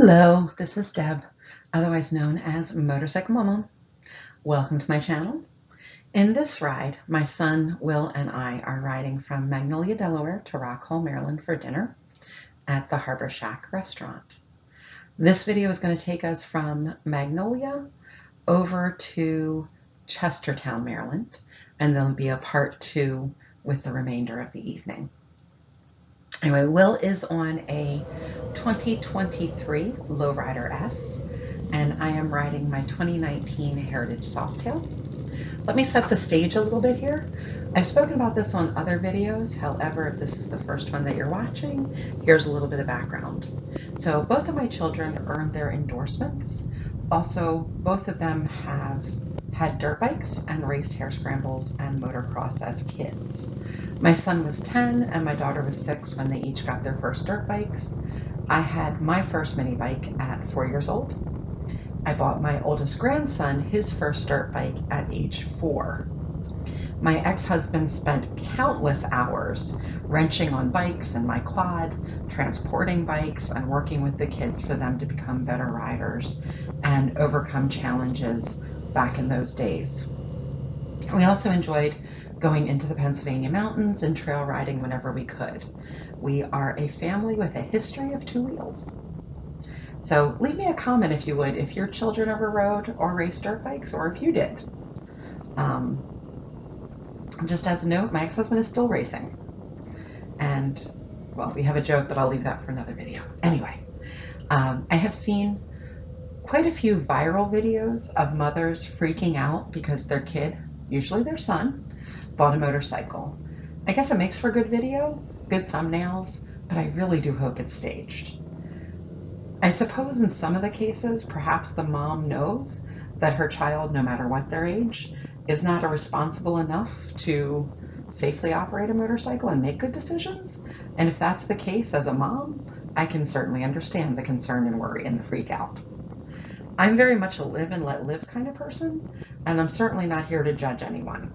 Hello, this is Deb, otherwise known as motorcyclemommom. Welcome to my channel. In this ride, my son Will and I are riding from Magnolia, Delaware to Rockall, Maryland for dinner at the Harbor Shack restaurant. This video is going to take us from Magnolia over to Chestertown, Maryland, and there'll be a part 2 with the remainder of the evening. Anyway, Will is on a 2023 Lowrider S, and I am riding my 2019 Heritage Softail. Let me set the stage a little bit here. I've spoken about this on other videos. However, if this is the first one that you're watching, here's a little bit of background. So both of my children earned their endorsements. Also, both of them have had dirt bikes and raced hare scrambles and motocross as kids. My son was 10 and my daughter was 6 when they each got their first dirt bikes. I had my first mini bike at 4 years old. I bought my oldest grandson his first dirt bike at age 4. My ex-husband spent countless hours wrenching on bikes and my quad, transporting bikes, and working with the kids for them to become better riders and overcome challenges back in those days. We also enjoyed going into the Pennsylvania mountains and trail riding whenever we could. We are a family with a history of 2 wheels. So leave me a comment if you would, if your children ever rode or raced dirt bikes, or if you did. Just as a note, my ex-husband is still racing. And, well, we have a joke, but I'll leave that for another video. Anyway, I have seen quite a few viral videos of mothers freaking out because their kid, usually their son, bought a motorcycle. I guess it makes for good video, good thumbnails, but I really do hope it's staged. I suppose in some of the cases, perhaps the mom knows that her child, no matter what their age, is not responsible enough to safely operate a motorcycle and make good decisions. And if that's the case, as a mom, I can certainly understand the concern and worry and the freak out. I'm very much a live and let live kind of person, and I'm certainly not here to judge anyone.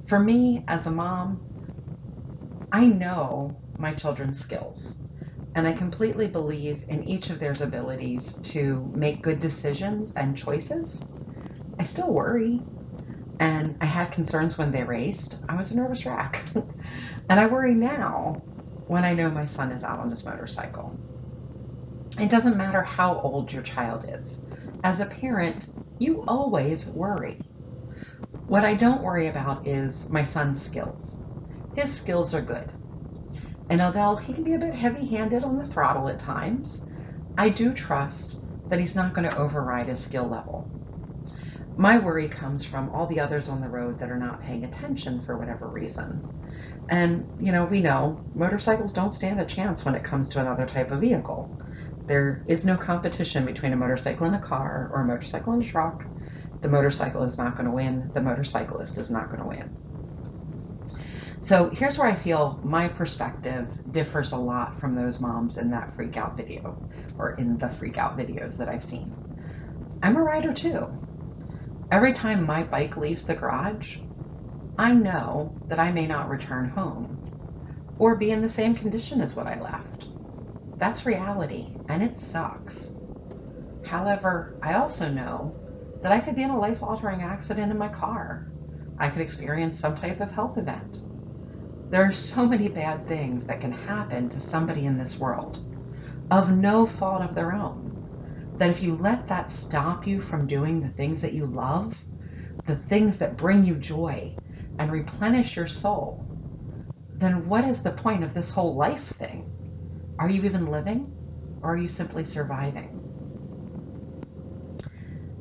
For me, as a mom, I know my children's skills, and I completely believe in each of their abilities to make good decisions and choices. I still worry, and I had concerns when they raced. I was a nervous wreck. And I worry now when I know my son is out on his motorcycle. It doesn't matter how old your child is. As a parent, you always worry. What I don't worry about is my son's skills. His skills are good. And although he can be a bit heavy-handed on the throttle at times, I do trust that he's not going to override his skill level. My worry comes from all the others on the road that are not paying attention for whatever reason. And, we know motorcycles don't stand a chance when it comes to another type of vehicle. There is no competition between a motorcycle and a car or a motorcycle and a truck. The motorcycle is not going to win. The motorcyclist is not going to win. So here's where I feel my perspective differs a lot from those moms in that freak out video, or in the freak out videos that I've seen. I'm a rider too. Every time my bike leaves the garage, I know that I may not return home or be in the same condition as what I left. That's reality, and it sucks. However, I also know that I could be in a life-altering accident in my car. I could experience some type of health event. There are so many bad things that can happen to somebody in this world, of no fault of their own, that if you let that stop you from doing the things that you love, the things that bring you joy and replenish your soul, then what is the point of this whole life thing? Are you even living, or are you simply surviving?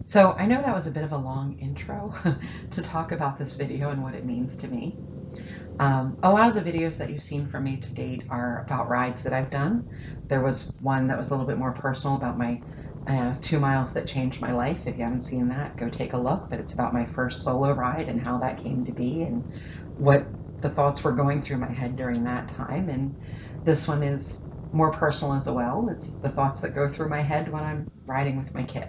So I know that was a bit of a long intro to talk about this video and what it means to me. A lot of the videos that you've seen from me to date are about rides that I've done. There was one that was a little bit more personal about my 2 miles that changed my life. If you haven't seen that, go take a look. But it's about my first solo ride and how that came to be and what the thoughts were going through my head during that time. And this one is more personal as well. It's the thoughts that go through my head when I'm riding with my kid.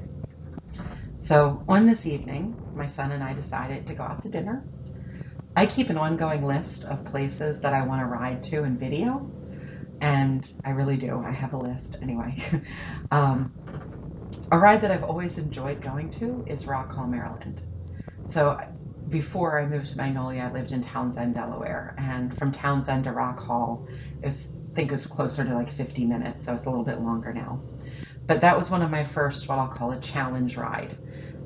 So on this evening, my son and I decided to go out to dinner. I keep an ongoing list of places that I want to ride to and video, and I really do. I have a list anyway. A ride that I've always enjoyed going to is Rock Hall, Maryland. So before I moved to Magnolia, I lived in Townsend, Delaware, and from Townsend to Rock Hall, I think it was closer to like 50 minutes, so it's a little bit longer now. But that was one of my first, what I'll call a challenge ride.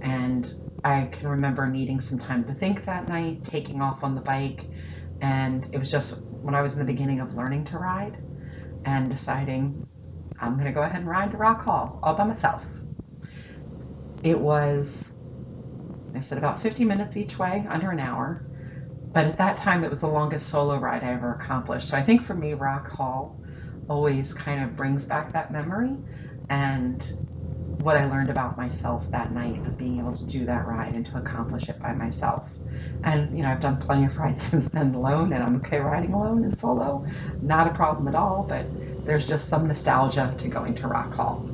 And I can remember needing some time to think that night, taking off on the bike, and it was just when I was in the beginning of learning to ride and deciding I'm going to go ahead and ride to Rock Hall all by myself. It was, I said, about 50 minutes each way, under an hour. But at that time, it was the longest solo ride I ever accomplished. So I think for me, Rock Hall always kind of brings back that memory and what I learned about myself that night of being able to do that ride and to accomplish it by myself. And, I've done plenty of rides since then alone, and I'm okay riding alone and solo. Not a problem at all, but there's just some nostalgia to going to Rock Hall.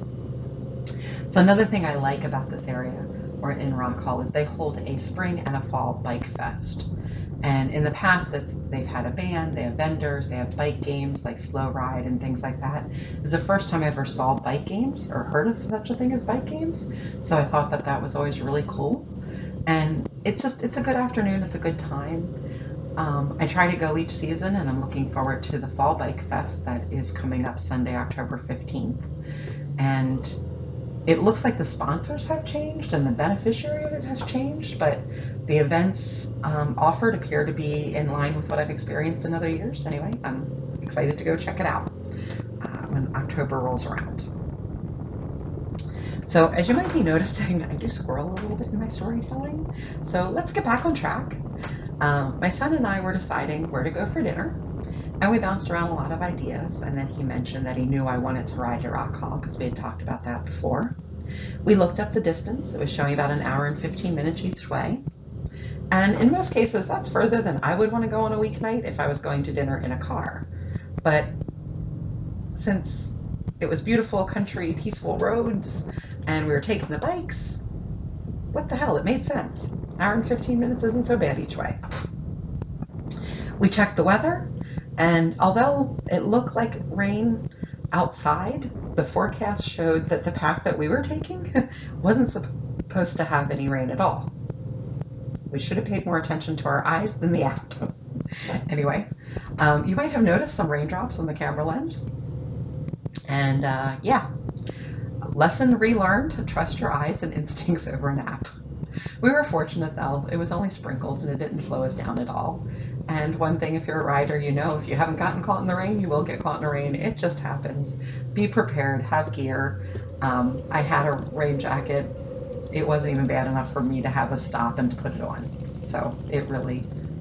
So another thing I like about this area, or in Rock Hall, is they hold a spring and a fall bike fest. And in the past, they've had a band, they have vendors, they have bike games like Slow Ride and things like that. It was the first time I ever saw bike games or heard of such a thing as bike games. So I thought that was always really cool. And it's a good afternoon, it's a good time. I try to go each season, and I'm looking forward to the Fall Bike Fest that is coming up Sunday, October 15th. And it looks like the sponsors have changed and the beneficiary of it has changed, but the events offered appear to be in line with what I've experienced in other years. Anyway, I'm excited to go check it out when October rolls around. So as you might be noticing, I do squirrel a little bit in my storytelling. So let's get back on track. My son and I were deciding where to go for dinner, and we bounced around a lot of ideas, and then he mentioned that he knew I wanted to ride to Rock Hall because we had talked about that before. We looked up the distance. It was showing about an hour and 15 minutes each way. And in most cases, that's further than I would want to go on a weeknight if I was going to dinner in a car. But since it was beautiful country, peaceful roads, and we were taking the bikes, what the hell, it made sense. An hour and 15 minutes isn't so bad each way. We checked the weather, and although it looked like rain outside, the forecast showed that the path that we were taking wasn't supposed to have any rain at all. We should have paid more attention to our eyes than the app. Anyway, you might have noticed some raindrops on the camera lens. And yeah, lesson relearned, trust your eyes and instincts over an app. We were fortunate though, it was only sprinkles and it didn't slow us down at all. And one thing, if you're a rider, if you haven't gotten caught in the rain, you will get caught in the rain. It just happens. Be prepared, have gear. I had a rain jacket. It wasn't even bad enough for me to have a stop and to put it on. So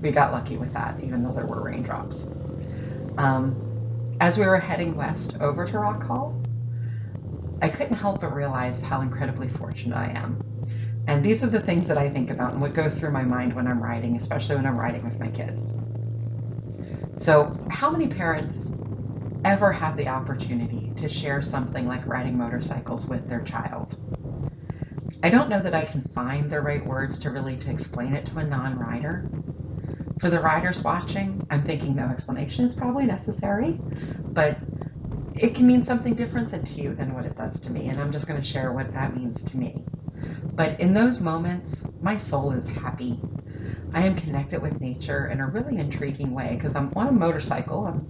we got lucky with that, even though there were raindrops. As we were heading west over to Rock Hall, I couldn't help but realize how incredibly fortunate I am. And these are the things that I think about and what goes through my mind when I'm riding, especially when I'm riding with my kids. So how many parents ever have the opportunity to share something like riding motorcycles with their child? I don't know that I can find the right words to explain it to a non-rider. For the riders watching, I'm thinking no explanation is probably necessary, but it can mean something different to you than what it does to me, and I'm just going to share what that means to me. But in those moments, my soul is happy. I am connected with nature in a really intriguing way because I'm on a motorcycle.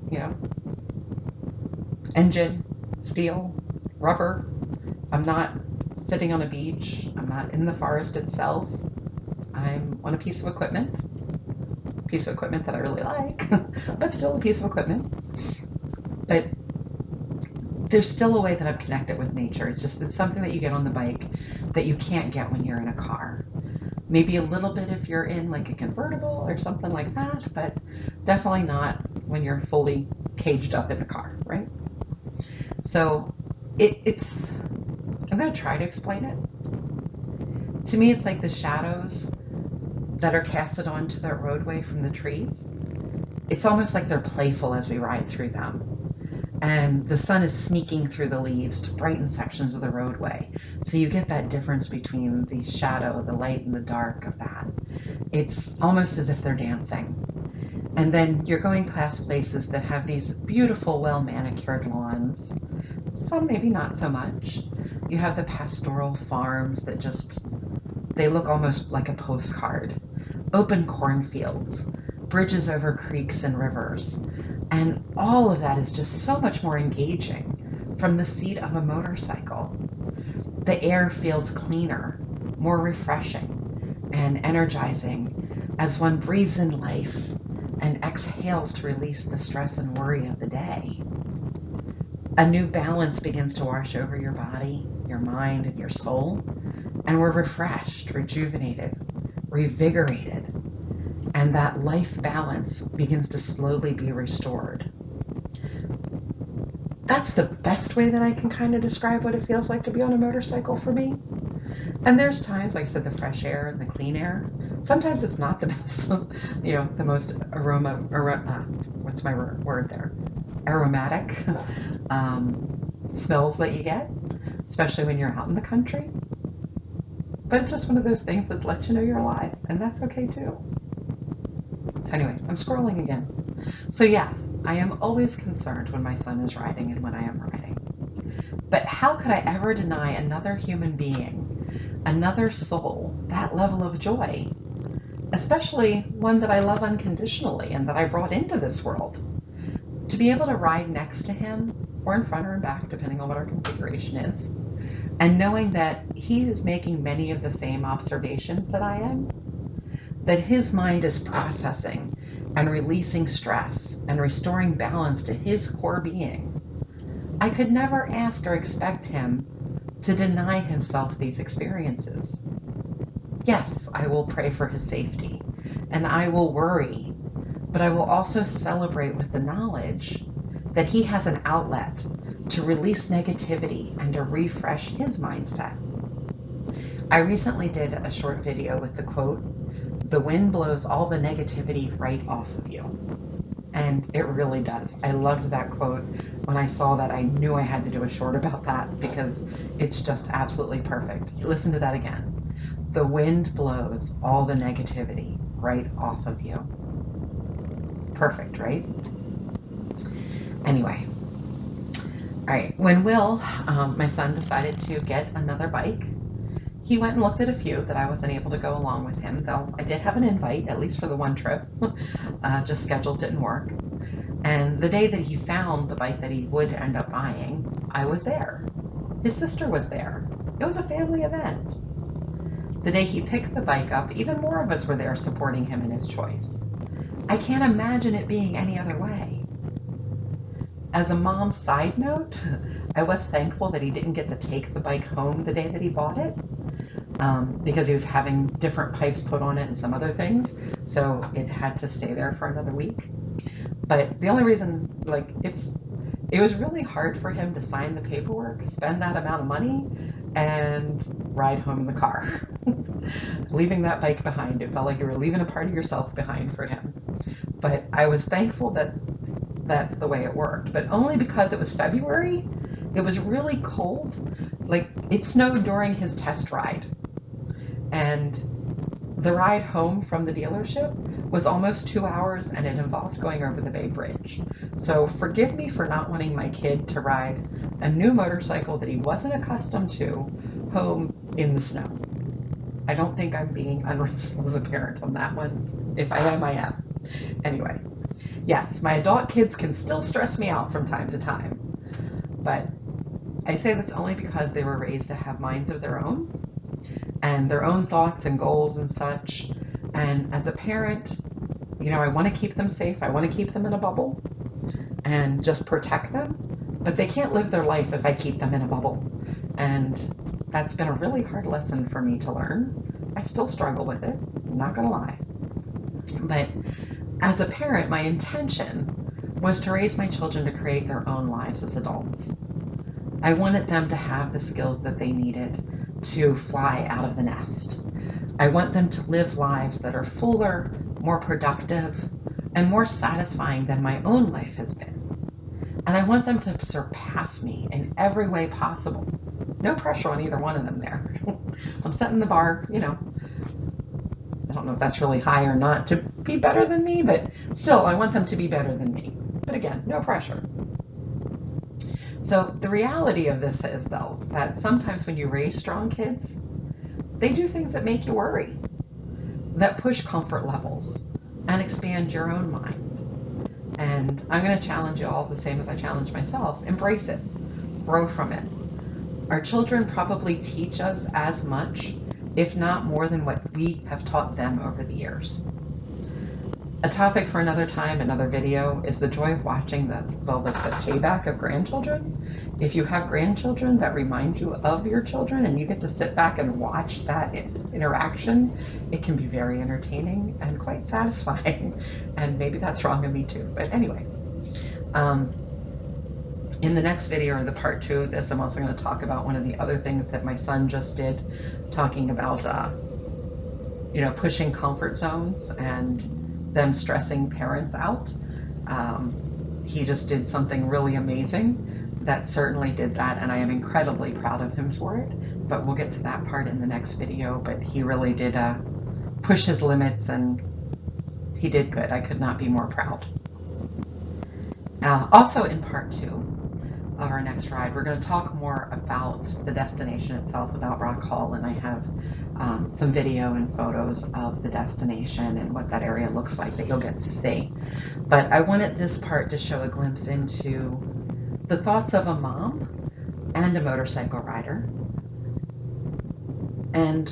Engine, steel, rubber. I'm not sitting on a beach. I'm not in the forest itself. I'm on a piece of equipment that I really like, but still a piece of equipment. But there's still a way that I'm connected with nature. It's something that you get on the bike that you can't get when you're in a car. Maybe a little bit if you're in like a convertible or something like that, but definitely not when you're fully caged up in a car, right? So I'm going to try to explain it. To me, it's like the shadows that are casted onto the roadway from the trees. It's almost like they're playful as we ride through them. And the sun is sneaking through the leaves to brighten sections of the roadway. So you get that difference between the shadow, the light, and the dark of that. It's almost as if they're dancing. And then you're going past places that have these beautiful, well-manicured lawns. Some maybe not so much. You have the pastoral farms that just, they look almost like a postcard. Open cornfields, bridges over creeks and rivers. And all of that is just so much more engaging from the seat of a motorcycle. The air feels cleaner, more refreshing, and energizing as one breathes in life and exhales to release the stress and worry of the day. A new balance begins to wash over your body, your mind, and your soul, and we're refreshed, rejuvenated, revigorated, and that life balance begins to slowly be restored. That's the best way that I can kind of describe what it feels like to be on a motorcycle for me. And there's times, like I said, the fresh air and the clean air. Sometimes it's not the best, the most what's my word there? Aromatic smells that you get, especially when you're out in the country. But it's just one of those things that lets you know you're alive, and that's okay too. So anyway, I'm scrolling again. So yes, I am always concerned when my son is riding and when I am riding. But how could I ever deny another human being, another soul, that level of joy? Especially one that I love unconditionally and that I brought into this world. To be able to ride next to him, or in front or in back, depending on what our configuration is, and knowing that he is making many of the same observations that I am, that his mind is processing and releasing stress and restoring balance to his core being, I could never ask or expect him to deny himself these experiences. Yes, I will pray for his safety, and I will worry, but I will also celebrate with the knowledge that he has an outlet to release negativity and to refresh his mindset. I recently did a short video with the quote, "The wind blows all the negativity right off of you." And it really does. I loved that quote. When I saw that, I knew I had to do a short about that because it's just absolutely perfect. Listen to that again. The wind blows all the negativity right off of you. Perfect, right? Anyway. All right. When Will, my son, decided to get another bike, he went and looked at a few that I wasn't able to go along with him, though I did have an invite, at least for the one trip. Just schedules didn't work. And the day that he found the bike that he would end up buying, I was there. His sister was there. It was a family event. The day he picked the bike up, even more of us were there supporting him in his choice. I can't imagine it being any other way. As a mom side note, I was thankful that he didn't get to take the bike home the day that he bought it, because he was having different pipes put on it and some other things, so it had to stay there for another week. But the only reason, it was really hard for him to sign the paperwork, spend that amount of money, and ride home in the car. Leaving that bike behind, it felt like you were leaving a part of yourself behind for him. But I was thankful that that's the way it worked, but only because it was February. It was really cold. It snowed during his test ride. And the ride home from the dealership was almost 2 hours, and it involved going over the Bay Bridge. So forgive me for not wanting my kid to ride a new motorcycle that he wasn't accustomed to home in the snow. I don't think I'm being unreasonable as a parent on that one. If I am, I am. Anyway, yes, my adult kids can still stress me out from time to time, but I say that's only because they were raised to have minds of their own and their own thoughts and goals and such. And as a parent, I want to keep them safe. I want to keep them in a bubble and just protect them, but they can't live their life if I keep them in a bubble. And that's been a really hard lesson for me to learn. I still struggle with it, I'm not gonna lie. But as a parent, my intention was to raise my children to create their own lives as adults. I wanted them to have the skills that they needed to fly out of the nest. I want them to live lives that are fuller, more productive, and more satisfying than my own life has been. And I want them to surpass me in every way possible. No pressure on either one of them there. I'm setting the bar, I don't know if that's really high or not, to be better than me, but still, I want them to be better than me. But again, no pressure. So the reality of this is, though, that sometimes when you raise strong kids, they do things that make you worry, that push comfort levels and expand your own mind. And I'm going to challenge you all the same as I challenge myself. Embrace it. Grow from it. Our children probably teach us as much, if not more, than what we have taught them over the years. A topic for another time, another video, is the joy of watching the payback of grandchildren. If you have grandchildren that remind you of your children and you get to sit back and watch that interaction, it can be very entertaining and quite satisfying. And maybe that's wrong of me too. But anyway, in the next video, or the part 2 of this, I'm also going to talk about one of the other things that my son just did, talking about, pushing comfort zones and them stressing parents out. He just did something really amazing that certainly did that, and I am incredibly proud of him for it, but we'll get to that part in the next video. But he really did push his limits, and he did good. I could not be more proud. Also in part 2 of our next ride, we're going to talk more about the destination itself, about Rock Hall, and I have some video and photos of the destination and what that area looks like that you'll get to see. But I wanted this part to show a glimpse into the thoughts of a mom and a motorcycle rider, and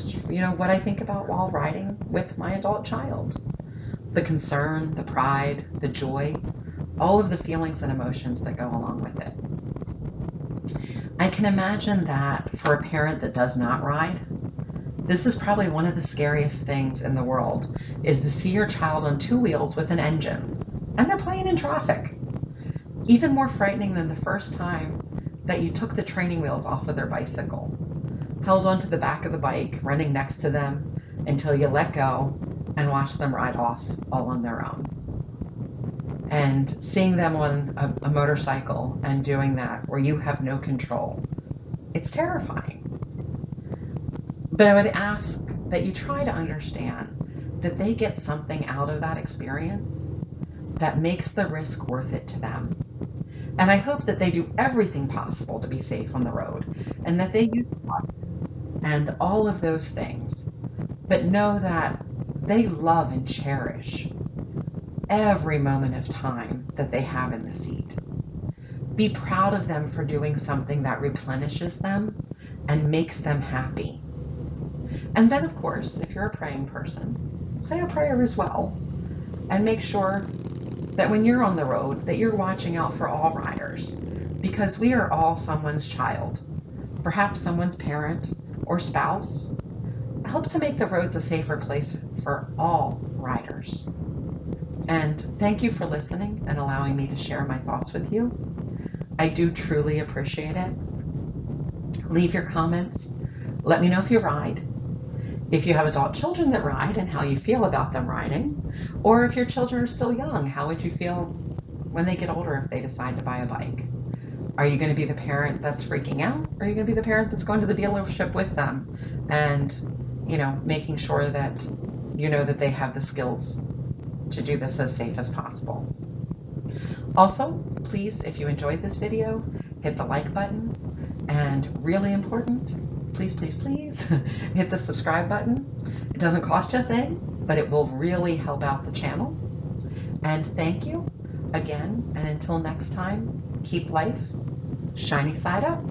what I think about while riding with my adult child. The concern, the pride, the joy, all of the feelings and emotions that go along with it. I can imagine that for a parent that does not ride, this is probably one of the scariest things in the world, is to see your child on 2 wheels with an engine, and they're playing in traffic. Even more frightening than the first time that you took the training wheels off of their bicycle, held onto the back of the bike, running next to them until you let go and watch them ride off all on their own. And seeing them on a motorcycle and doing that where you have no control, it's terrifying. But I would ask that you try to understand that they get something out of that experience that makes the risk worth it to them. And I hope that they do everything possible to be safe on the road, and that they use and all of those things, but know that they love and cherish every moment of time that they have in the seat. Be proud of them for doing something that replenishes them and makes them happy. And then, of course, if you're a praying person, say a prayer as well, and make sure that when you're on the road that you're watching out for all riders, because we are all someone's child, perhaps someone's parent or spouse. Help to make the roads a safer place for all riders. And thank you for listening and allowing me to share my thoughts with you. I do truly appreciate it. Leave your comments. Let me know if you ride, if you have adult children that ride and how you feel about them riding, or if your children are still young, how would you feel when they get older if they decide to buy a bike? Are you going to be the parent that's freaking out, or are you going to be the parent that's going to the dealership with them and, making sure that that they have the skills to do this as safe as possible? Also, please, if you enjoyed this video, hit the like button, and really important, please, please, please, hit the subscribe button. It doesn't cost you a thing, but it will really help out the channel. And thank you again, and until next time, keep life shiny side up.